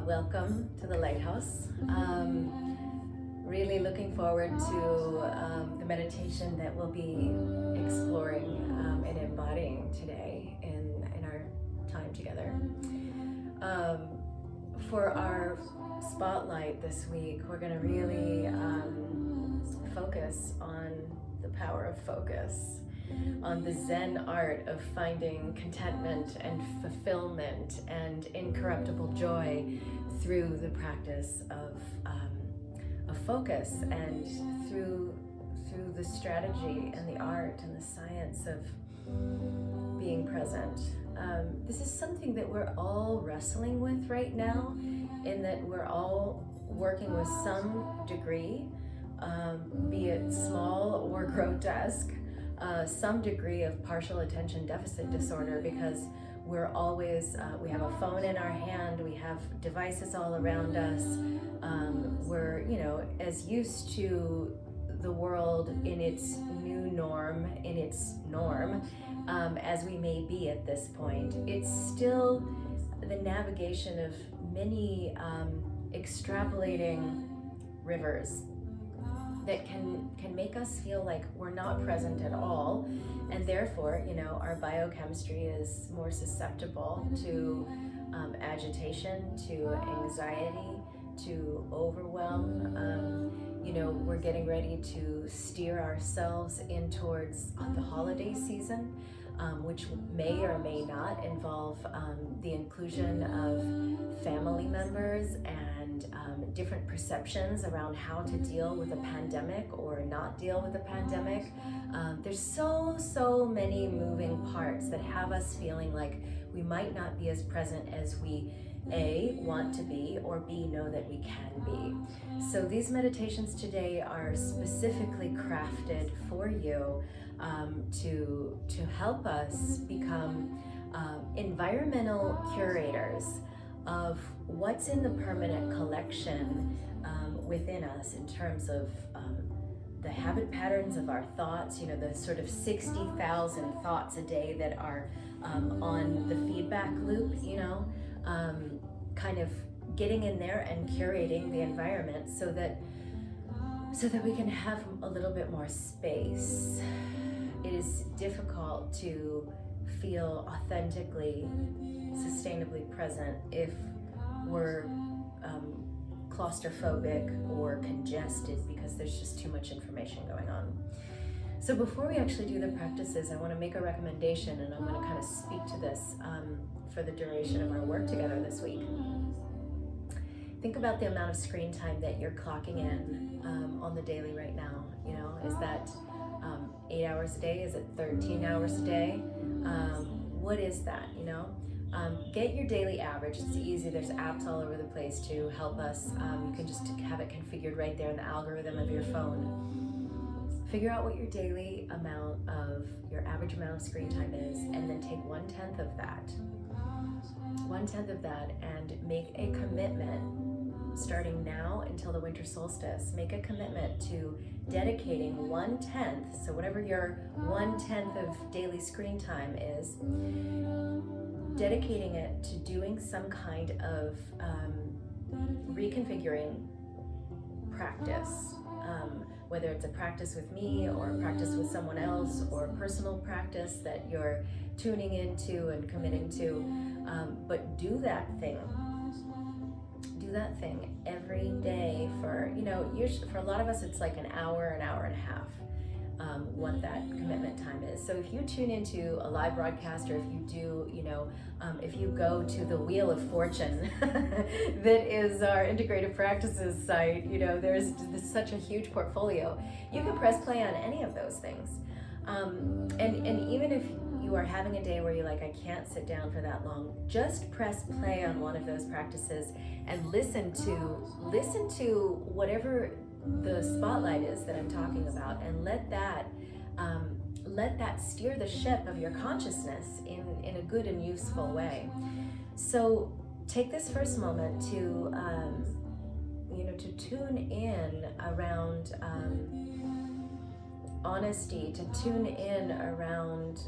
welcome to the Lighthouse. Really looking forward to the meditation that we'll be exploring and embodying today in our time together. For our spotlight this week, we're going to really focus on the power of focus, on the Zen art of finding contentment and fulfillment and incorruptible joy through the practice of focus, and through the strategy and the art and the science of being present. This is something that we're all wrestling with right now, in that we're all working with some degree, be it small or grotesque, some degree of partial attention deficit disorder, because we're always, we have a phone in our hand, we have devices all around us, we're, as used to the world in its new norm, in its norm, as we may be at this point. It's still the navigation of many extrapolating rivers that can make us feel like we're not present at all, and therefore, our biochemistry is more susceptible to agitation, to anxiety, to overwhelm. We're getting ready to steer ourselves in towards the holiday season, which may or may not involve the inclusion of family members and different perceptions around how to deal with a pandemic or not deal with a pandemic. There's so many moving parts that have us feeling like we might not be as present as we A, want to be, or B, know that we can be. So these meditations today are specifically crafted for you to help us become environmental curators of what's in the permanent collection within us, in terms of the habit patterns of our thoughts, the sort of 60,000 thoughts a day that are on the feedback loop, kind of getting in there and curating the environment so that we can have a little bit more space. It is difficult to feel authentically, sustainably present if we're claustrophobic or congested, because there's just too much information going on. So before we actually do the practices, I want to make a recommendation, and I'm going to kind of speak to this for the duration of our work together this week. Think about the amount of screen time that you're clocking in on the daily right now. Is that 8 hours a day? Is it 13 hours a day? What is that? Get your daily average. It's easy. There's apps all over the place to help us. You can just have it configured right there in the algorithm of your phone. Figure out what your daily amount of, your average amount of screen time is, and then take 1/10 of that, and make a commitment, starting now until the Winter Solstice. Make a commitment to dedicating 1/10, so whatever your 1/10 of daily screen time is, dedicating it to doing some kind of reconfiguring practice, whether it's a practice with me or a practice with someone else, or a personal practice that you're tuning into and committing to, but do that thing every day for, usually for a lot of us it's like an hour and a half, what that commitment time is. So if you tune into a live broadcast, or if you do, if you go to the Wheel of Fortune that is our integrative practices site, there's such a huge portfolio. You can press play on any of those things. And even if you are having a day where you're like, I can't sit down for that long, just press play on one of those practices and listen to whatever the spotlight is that I'm talking about, and let that steer the ship of your consciousness in a good and useful way. So take this first moment to tune in around honesty, to tune in around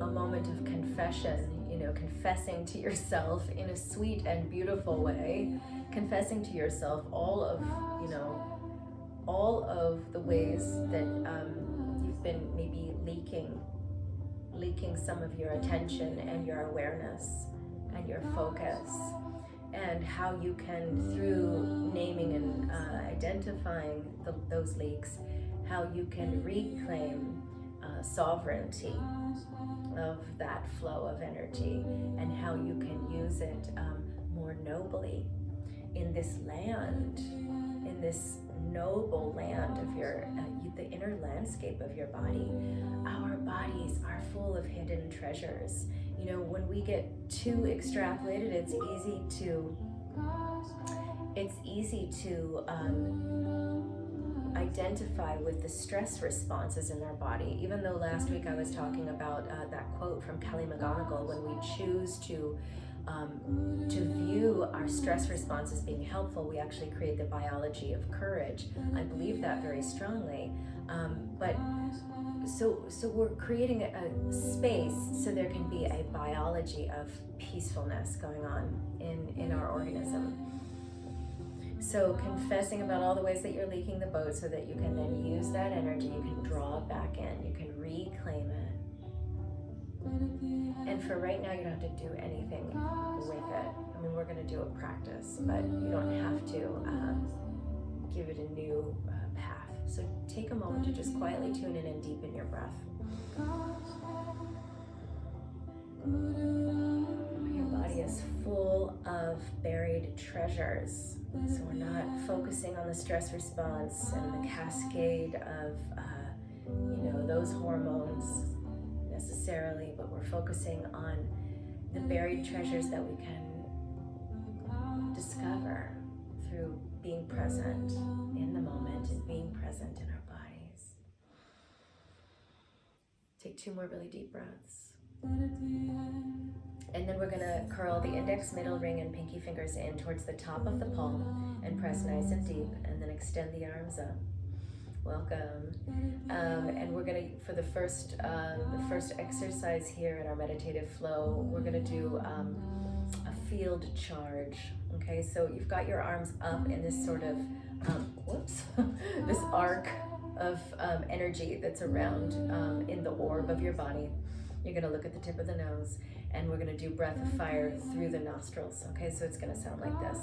a moment of confession, confessing to yourself in a sweet and beautiful way, confessing to yourself all of the ways that you've been maybe leaking some of your attention and your awareness and your focus, and how you can, through naming and identifying those leaks, how you can reclaim sovereignty of that flow of energy, and how you can use it more nobly in this land, in this noble land of the inner landscape of your body. Our bodies are full of hidden treasures. When we get too extrapolated, it's easy to identify with the stress responses in our body. Even though last week I was talking about that quote from Kelly McGonigal, when we choose to view our stress response as being helpful, we actually create the biology of courage. I believe that very strongly. So we're creating a space so there can be a biology of peacefulness going on in our organism. So confessing about all the ways that you're leaking the boat, so that you can then use that energy, you can draw it back in, you can reclaim it. And for right now, you don't have to do anything with it. I mean, we're going to do a practice, but you don't have to give it a new path. So take a moment to just quietly tune in and deepen your breath. Your body is full of buried treasures. So we're not focusing on the stress response and the cascade of, those hormones necessarily, but we're focusing on the buried treasures that we can discover through being present in the moment and being present in our bodies. Take 2 more really deep breaths. And then we're going to curl the index, middle ring, and pinky fingers in towards the top of the palm and press nice and deep, and then extend the arms up. Welcome. And we're going to, for the first exercise here in our meditative flow, we're going to do a field charge. Okay, so you've got your arms up in this sort of, this arc of energy that's around in the orb of your body. You're going to look at the tip of the nose, and we're going to do breath of fire through the nostrils. Okay, so it's going to sound like this.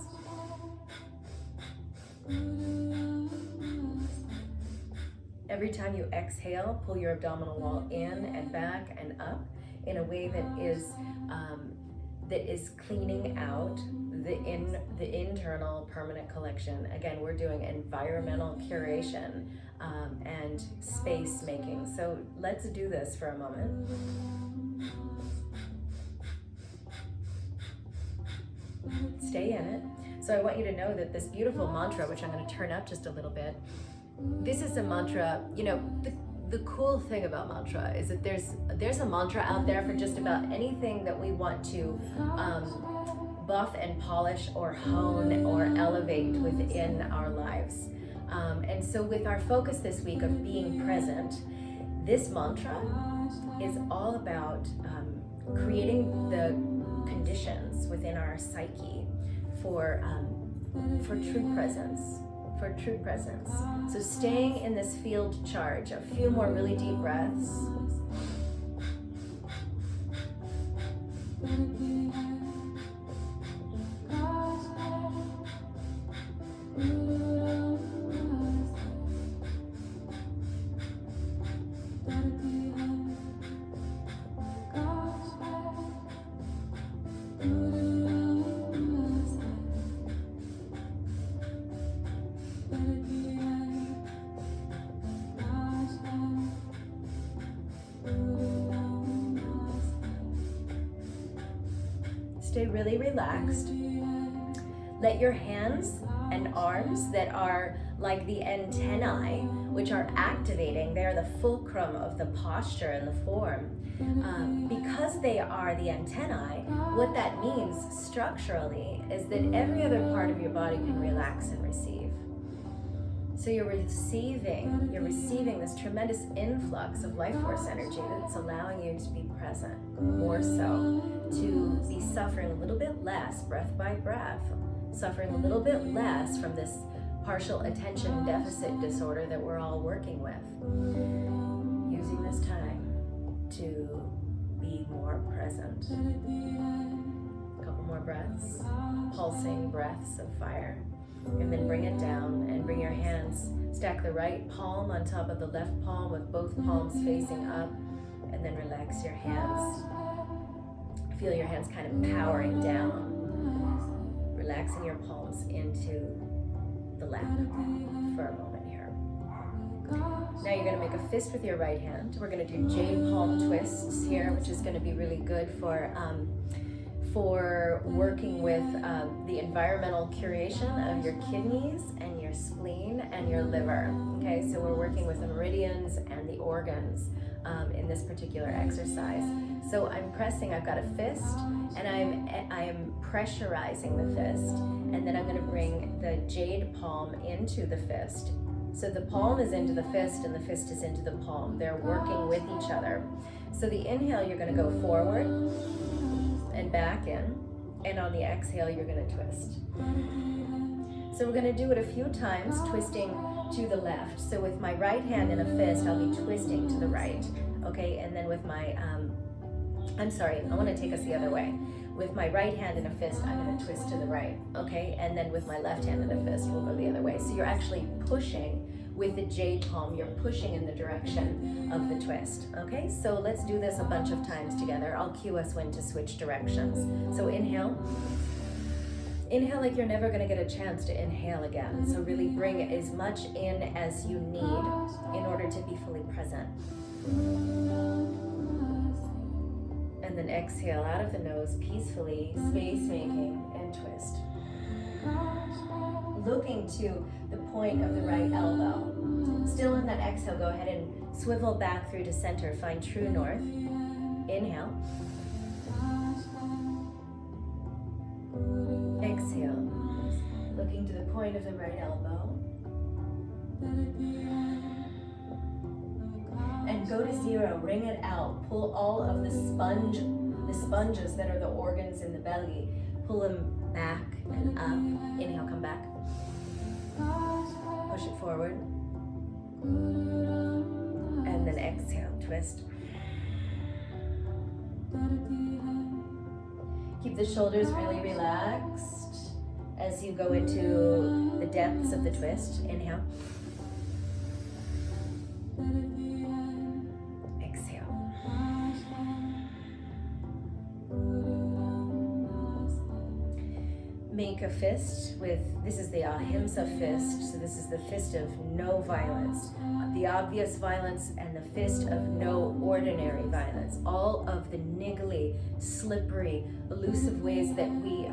Every time you exhale, pull your abdominal wall in and back and up in a way that is cleaning out the internal permanent collection. Again, we're doing environmental curation and space making. So let's do this for a moment. Stay in it. So I want you to know that this beautiful mantra, which I'm going to turn up just a little bit, this is a mantra. The cool thing about mantra is that there's a mantra out there for just about anything that we want to buff and polish or hone or elevate within our lives. And so with our focus this week of being present, this mantra is all about creating the conditions within our psyche for true presence. For true presence. So staying in this field charge, a few more really deep breaths. Stay really relaxed. Let your hands and arms that are like the antennae, which are activating, they're the fulcrum of the posture and the form. Because they are the antennae, what that means structurally is that every other part of your body can relax and receive. So you're receiving this tremendous influx of life force energy that's allowing you to be present more so, to be suffering a little bit less breath by breath, suffering a little bit less from this partial attention deficit disorder that we're all working with. Using this time to be more present. A couple more breaths, pulsing breaths of fire. And then bring it down and bring your hands, stack the right palm on top of the left palm with both palms facing up, and then relax your hands. Feel your hands kind of powering down, relaxing your palms into the lap for a moment here. Now you're going to make a fist with your right hand. We're going to do jade palm twists here, which is going to be really good for working with the environmental curation of your kidneys and your spleen and your liver. Okay, so we're working with the meridians and the organs in this particular exercise. So I'm pressing, I've got a fist, and I am pressurizing the fist, and then I'm going to bring the jade palm into the fist. So the palm is into the fist and the fist is into the palm. They're working with each other. So the inhale, you're going to go forward and back in, and on the exhale you're going to twist. So we're going to do it a few times, twisting to the left. So with my right hand in a fist, I'll be twisting to the right, okay? And then with my I want to take us the other way. With my right hand in a fist, I'm going to twist to the right, okay? And then with my left hand in a fist, we'll go the other way. So you're actually pushing with the jade palm, you're pushing in the direction of the twist, okay? So let's do this a bunch of times together. I'll cue us when to switch directions. So inhale. Inhale like you're never gonna get a chance to inhale again. So really bring as much in as you need in order to be fully present. And then exhale out of the nose peacefully, space making, and twist. Looking to the point of the right elbow. Still in that exhale, go ahead and swivel back through to center. Find true north. Inhale. Exhale. Looking to the point of the right elbow. And go to zero, ring it out. Pull all of the sponges that are the organs in the belly. Pull them back and up. Inhale, come back. Push it forward. And then exhale, twist. Keep the shoulders really relaxed as you go into the depths of the twist. Inhale. Exhale. Make a fist with, this is the ahimsa fist, so this is the fist of no violence. The obvious violence and the fist of no ordinary violence. All of the niggly, slippery, elusive ways that we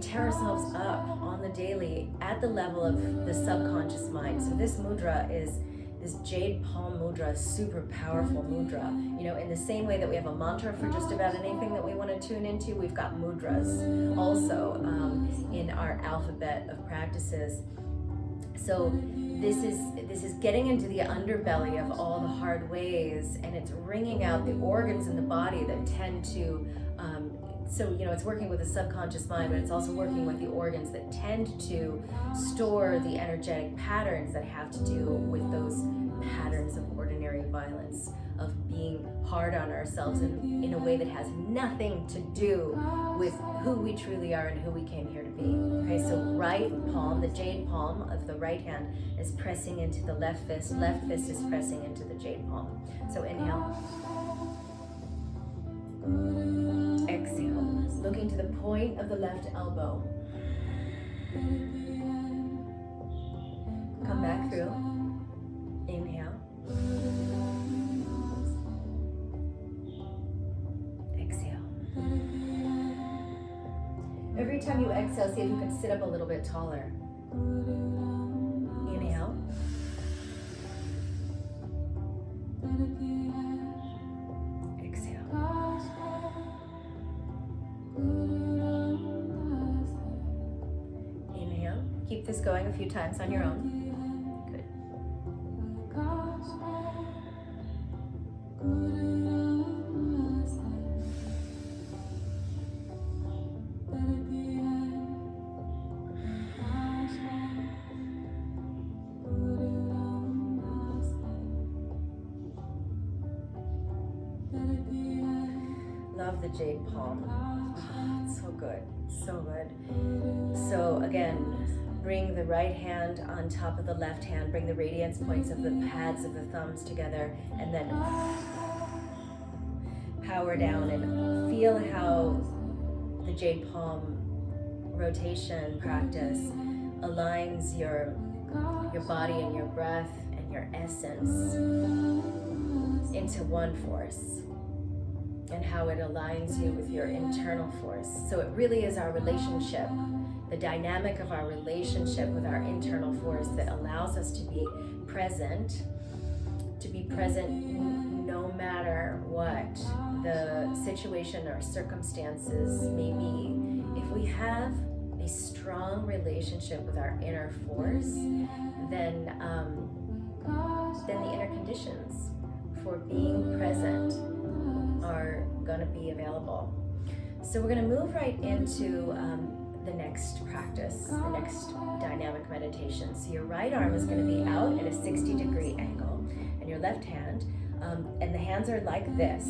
tear ourselves up on the daily at the level of the subconscious mind. So this mudra is, this jade palm mudra is super powerful mudra. You know, in the same way that we have a mantra for just about anything that we want to tune into, we've got mudras also in our alphabet of practices. So this is getting into the underbelly of all the hard ways, and it's wringing out the organs in the body that tend to, so, you know, it's working with the subconscious mind, but it's also working with the organs that tend to store the energetic patterns that have to do with those patterns of ordinary violence, of being hard on ourselves in a way that has nothing to do with who we truly are and who we came here to be. Okay, so right palm, the jade palm of the right hand is pressing into the left fist is pressing into the jade palm. So inhale. Exhale, looking to the point of the left elbow. Come back through. Inhale. Exhale. Every time you exhale, see if you can sit up a little bit taller. Inhale. Inhale. Keep this going a few times on your own. the jade palm. Oh, it's so good, so good. So again, bring the right hand on top of the left hand, bring the radiance points of the pads of the thumbs together, and then power down and feel how the jade palm rotation practice aligns your body and your breath and your essence into one force, and how it aligns you with your internal force. So it really is our relationship, the dynamic of our relationship with our internal force that allows us to be present no matter what the situation or circumstances may be. If we have a strong relationship with our inner force, then the inner conditions for being present are going to be available. So we're going to move right into the next practice, the next dynamic meditation. So your right arm is going to be out at a 60-degree angle, and your left hand, and the hands are like this.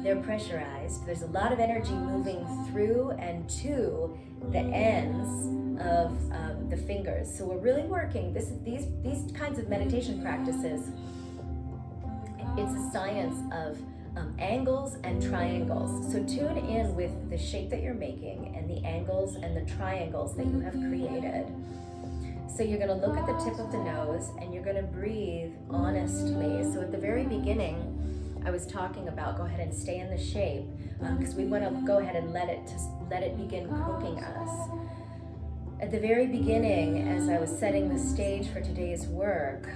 They're pressurized. There's a lot of energy moving through and to the ends of the fingers. So we're really working these kinds of meditation practices. It's a science of angles and triangles. So tune in with the shape that you're making and the angles and the triangles that you have created. So you're going to look at the tip of the nose and you're going to breathe honestly. So at the very beginning, I was talking about go ahead and stay in the shape, because we want to go ahead and let it begin cooking us. At the very beginning, as I was setting the stage for today's work,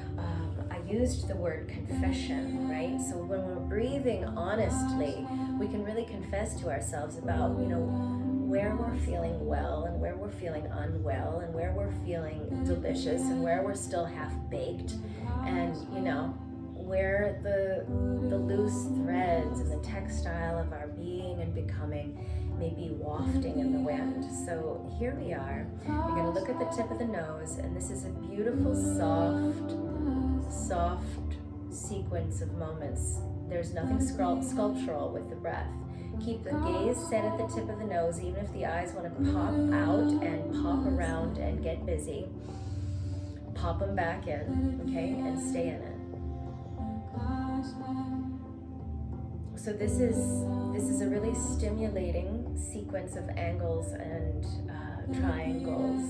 I used the word confession, right? So when we're breathing honestly, we can really confess to ourselves about, where we're feeling well and where we're feeling unwell and where we're feeling delicious and where we're still half-baked, and, where the loose threads and the textile of our being and becoming may be wafting in the wind. So here we are. You're going to look at the tip of the nose, and this is a beautiful, soft sequence of moments. There's nothing sculptural with the breath. Keep the gaze set at the tip of the nose, even if the eyes want to pop out and pop around and get busy. Pop them back in, okay, and stay in it. So this is a really stimulating sequence of angles and triangles,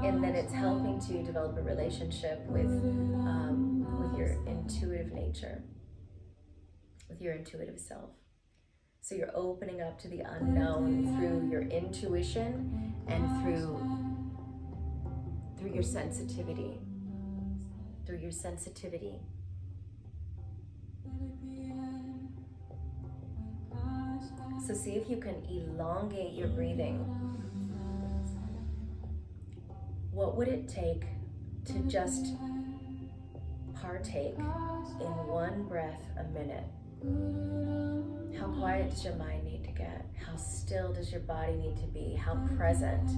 in that it's helping to develop a relationship with your intuitive nature, with your intuitive self. So you're opening up to the unknown through your intuition and through your sensitivity. Through your sensitivity. So see if you can elongate your breathing. What would it take to just partake in one breath a minute? How quiet does your mind need to get? How still does your body need to be? How present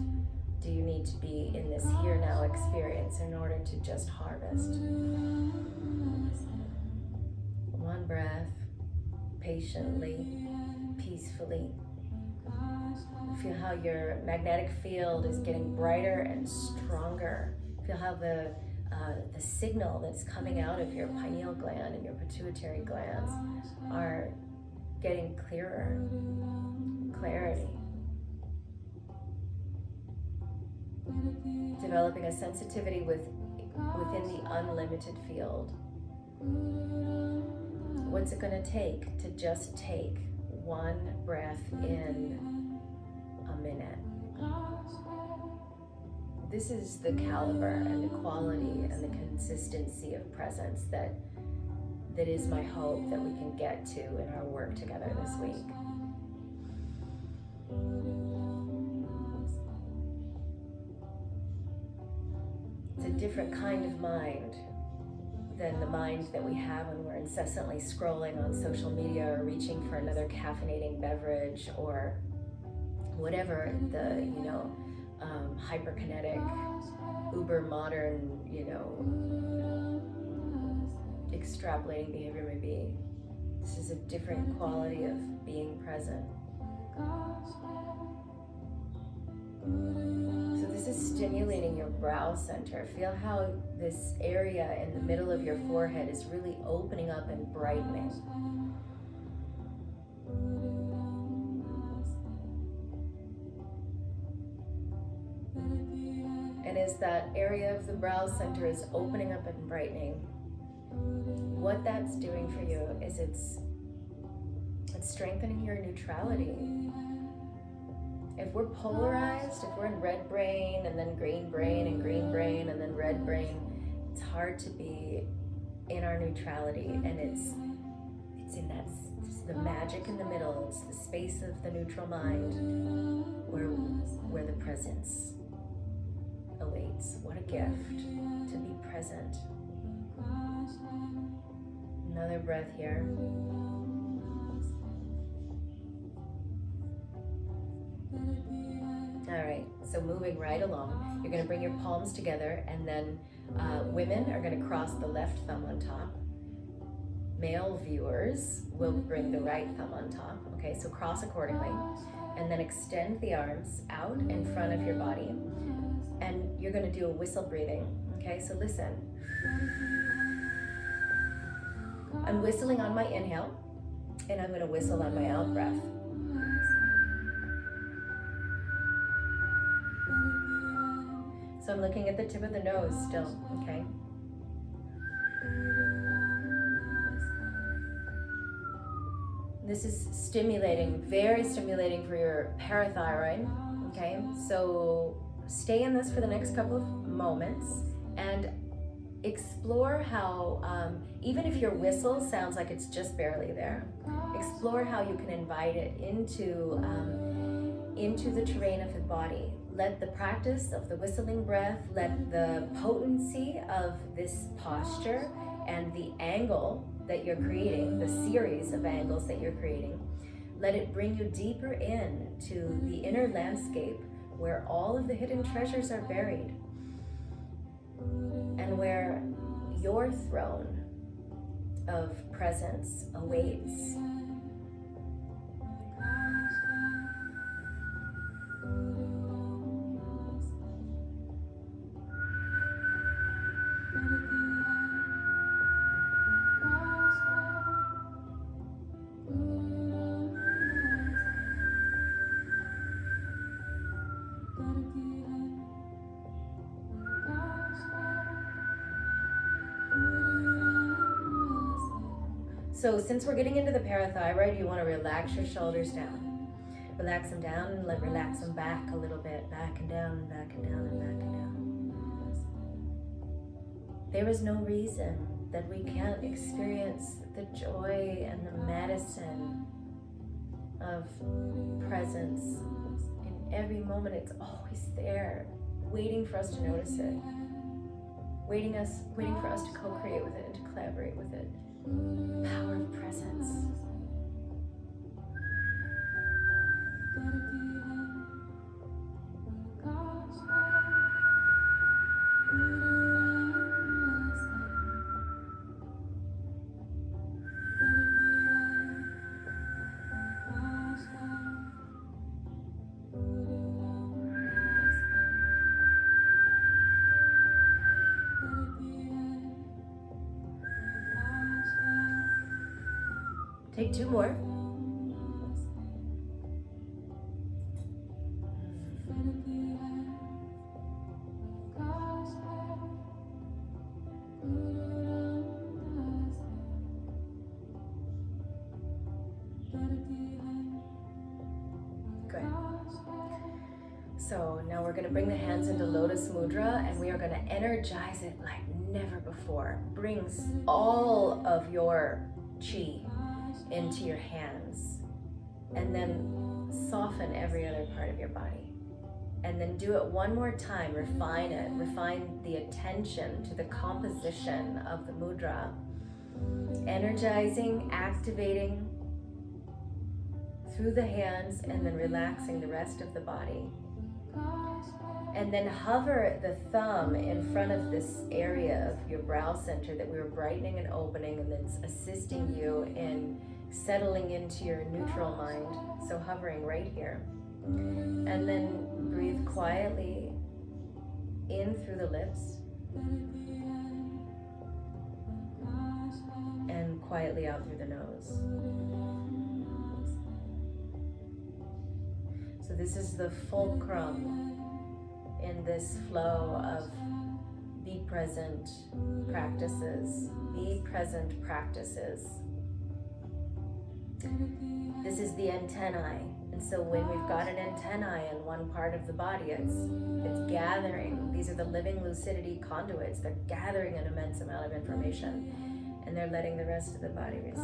do you need to be in this here now experience in order to just harvest? One breath, patiently, peacefully. Feel how your magnetic field is getting brighter and stronger. Feel how the signal that's coming out of your pineal gland and your pituitary glands are getting clearer. Clarity. Developing a sensitivity within the unlimited field. What's it going to take to just take one breath in a minute? This is the caliber and the quality and the consistency of presence that is my hope that we can get to in our work together this week. It's a different kind of mind than the mind that we have when we're incessantly scrolling on social media or reaching for another caffeinating beverage or whatever the, hyperkinetic, uber modern, extrapolating behavior may be. This is a different quality of being present. So this is stimulating your brow center. Feel how this area in the middle of your forehead is really opening up and brightening. And as that area of the brow center is opening up and brightening, what that's doing for you is it's strengthening your neutrality. If we're polarized, if we're in red brain and then green brain and green brain and then red brain, it's hard to be in our neutrality, and it's in that, it's the magic in the middle. It's the space of the neutral mind where the presence awaits. What a gift to be present. Another breath here. All right, so moving right along, you're going to bring your palms together, and then women are going to cross the left thumb on top. Male viewers will bring the right thumb on top. Okay, so cross accordingly, and then extend the arms out in front of your body, and you're going to do a whistle breathing. Okay, so listen. I'm whistling on my inhale, and I'm going to whistle on my out breath. So I'm looking at the tip of the nose still, okay? This is stimulating, very stimulating for your parathyroid, okay? So stay in this for the next couple of moments and explore how, even if your whistle sounds like it's just barely there, explore how you can invite it into the terrain of the body. Let the practice of the whistling breath, let the potency of this posture and the angle that you're creating, the series of angles that you're creating, let it bring you deeper into the inner landscape where all of the hidden treasures are buried and where your throne of presence awaits. So since we're getting into the parathyroid, you want to relax your shoulders down. Relax them down and relax them back a little bit. Back and down and back and down and back and down. There is no reason that we can't experience the joy and the medicine of presence in every moment. It's always there, waiting for us to notice it. Waiting for us to co-create with it and to collaborate with it. Power of presence. Take two more. Good. So now we're going to bring the hands into Lotus Mudra, and we are going to energize it like never before. Brings all of your chi into your hands, and then soften every other part of your body, and then do it one more time. Refine it, refine the attention to the composition of the mudra, energizing, activating through the hands, and then relaxing the rest of the body. And then hover the thumb in front of this area of your brow center that we were brightening and opening, and that's assisting you in settling into your neutral mind, so hovering right here. And then breathe quietly in through the lips and quietly out through the nose. So this is the fulcrum in this flow of be present practices. Be present practices. This is the antennae. And so when we've got an antennae in one part of the body, it's gathering. These are the living lucidity conduits. They're gathering an immense amount of information, and they're letting the rest of the body receive.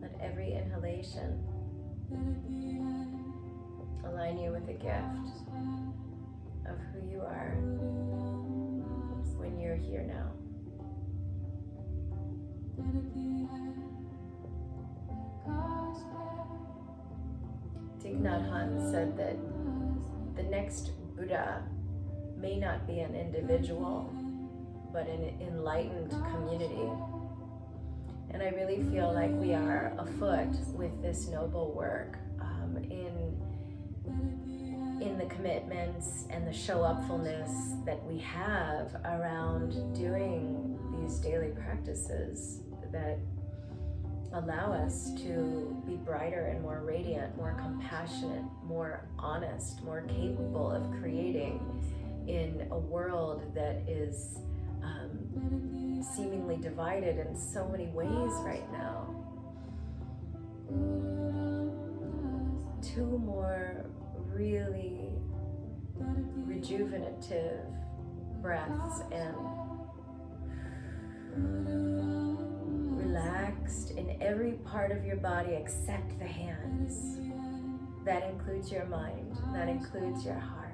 Let every inhalation align you with the gift of who you are when you're here now. Thich Nhat Hanh said that the next Buddha may not be an individual, but an enlightened community. And I really feel like we are afoot with this noble work in the commitments and the show-upfulness that we have around doing these daily practices that allow us to be brighter and more radiant, more compassionate, more honest, more capable of creating in a world that is seemingly divided in so many ways right now. 2 more really rejuvenative breaths in. Relaxed in every part of your body except the hands. That includes your mind. That includes your heart.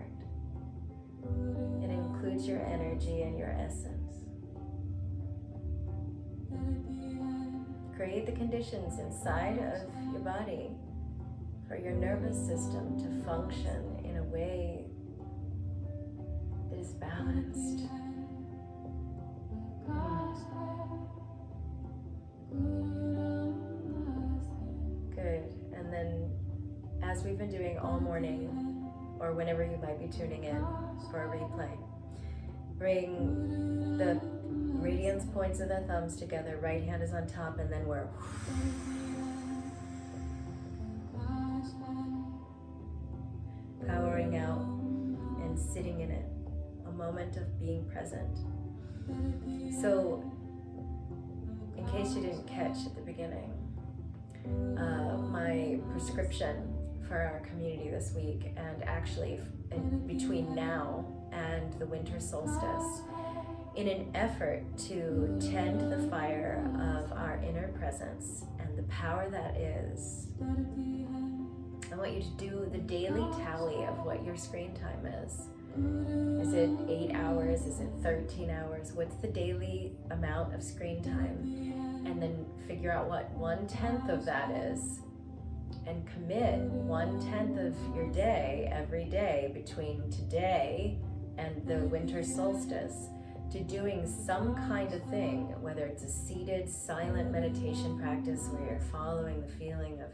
It includes your energy and your essence. Create the conditions inside of your body for your nervous system to function in a way that is balanced. Good. And then, as we've been doing all morning, or whenever you might be tuning in for a replay, bring the radiance points of the thumbs together, right hand is on top, and then we're powering out and sitting in it, a moment of being present. So, in case you didn't catch at the beginning, my prescription for our community this week, and actually in between now and the winter solstice, in an effort to tend the fire of our inner presence and the power that is, I want you to do the daily tally of what your screen time is. Is it 8 hours? Is it 13 hours? What's the daily amount of screen time? And then figure out what 1/10 of that is, and commit 1/10 of your day every day between today and the winter solstice to doing some kind of thing, whether it's a seated, silent meditation practice where you're following the feeling of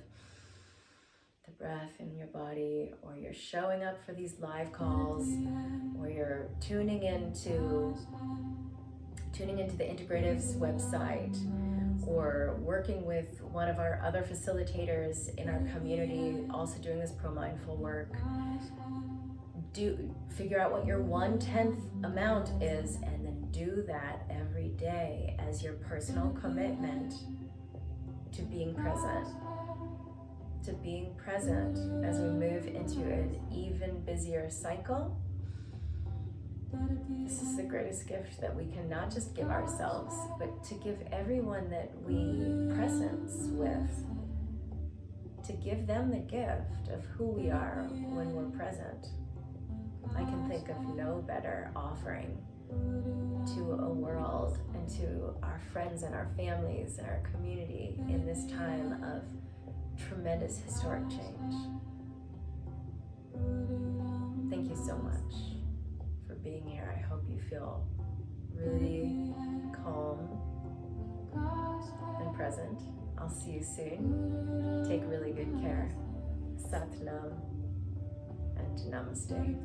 the breath in your body, or you're showing up for these live calls, or you're tuning into the Integrative's website, or working with one of our other facilitators in our community, also doing this pro-mindful work. Figure out what your 1/10 amount is, and then do that every day as your personal commitment to being present. To being present as we move into an even busier cycle. This is the greatest gift that we can not just give ourselves, but to give everyone that we presence with. To give them the gift of who we are when we're present. I can think of no better offering to a world and to our friends and our families and our community in this time of tremendous historic change. Thank you so much for being here. I hope you feel really calm and present. I'll see you soon. Take really good care. Sat Nam and Namaste.